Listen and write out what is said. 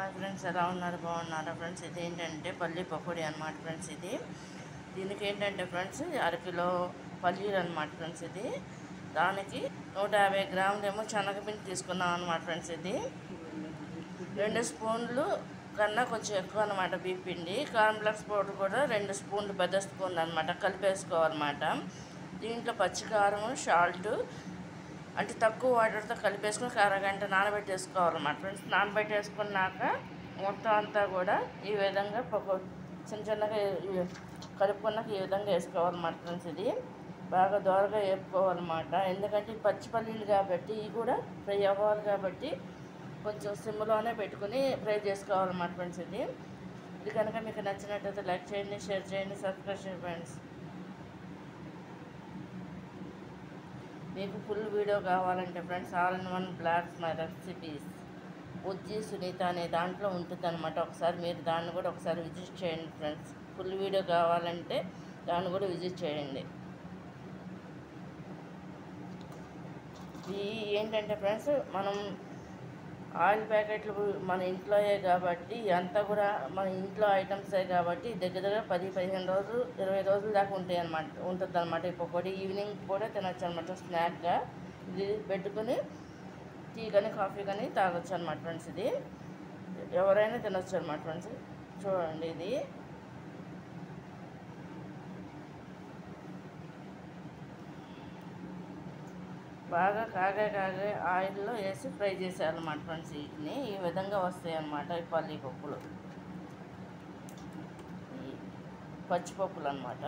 Hi friends, ఎలా ఉన్నారు? బాగున్నారా ఫ్రెండ్స్? ఇది ఏంటంటే పల్లి పకోడీ అనమాట ఫ్రెండ్స్. దీనికి ఏంటంటే ఫ్రెండ్స్, అరకిలో పల్లీలు అనమాట ఫ్రెండ్స్. దానికి 150 గ్రాములు ఏమో శనగపిండి తీసుకున్నాం అనమాట ఫ్రెండ్స్. 2 స్పూన్లు కన్నా కొంచెం ఎక్కువ అనమాట బియ్యం పిండి. కార్న్ఫ్లెక్స్ పౌడర్ కూడా 2 స్పూన్లు, పెద్ద స్పూన్లు అనమాట కలిపేసుకోవాలన్నమాట. దీంట్లో పచ్చికారం, సాల్ట్ అంటే తక్కువ వాటర్తో కలిపేసుకుని అరగంట నానబెట్టేసుకోవాలన్నమాట ఫ్రెండ్స్. నానబెట్టేసుకున్నాక మొత్తం అంతా కూడా ఈ విధంగా చిన్న చిన్నగా కలుపుకున్నాక ఈ విధంగా వేసుకోవాలన్నమాట ఫ్రెండ్స్. బాగా దోరగా వేపుకోవాలన్నమాట. ఎందుకంటే పచ్చి పల్లీలు కాబట్టి ఇవి కూడా ఫ్రై అవ్వాలి కాబట్టి కొంచెం సిమ్లోనే పెట్టుకుని ఫ్రై చేసుకోవాలన్నమాట ఫ్రెండ్స్. ఇది కనుక మీకు నచ్చినట్టయితే లైక్ చేయండి, షేర్ చేయండి, సబ్స్క్రైబ్ చేయండి ఫ్రెండ్స్. మీకు ఫుల్ వీడియో కావాలంటే friends, all in one blogs my recipes Ujji Sunitha అనే దాంట్లో ఉంటుంది అనమాట. ఒకసారి మీరు దాన్ని కూడా ఒకసారి విజిట్ చేయండి ఫ్రెండ్స్. ఫుల్ వీడియో కావాలంటే దాన్ని కూడా విజిట్ చేయండి. ఇది ఏంటంటే ఫ్రెండ్స్, మనం ఆయిల్ ప్యాకెట్లు మన ఇంట్లోయే కాబట్టి అంతా కూడా మన ఇంట్లో ఐటమ్సే కాబట్టి దగ్గర 10-15 రోజులు 20 రోజుల దాకా ఉంటుంది అనమాట. ఈ పకోడీ ఈవినింగ్ కూడా తినొచ్చు అనమాట. స్నాక్గా ఇది పెట్టుకుని టీ కానీ కాఫీ కానీ తాగొచ్చు అనమాట ఫ్రెండ్స్. ఎవరైనా తినొచ్చు అనమాట ఫ్రెండ్స్. చూడండి, ఇది బాగా కాగే ఆయిల్లో వేసి ఫ్రై చేసేయాలన్నమాట ఫ్రెండ్స్. వీటిని ఈ విధంగా వస్తాయి అన్నమాట. ఈ పల్లి పప్పులు, పచ్చిపప్పులు అన్నమాట.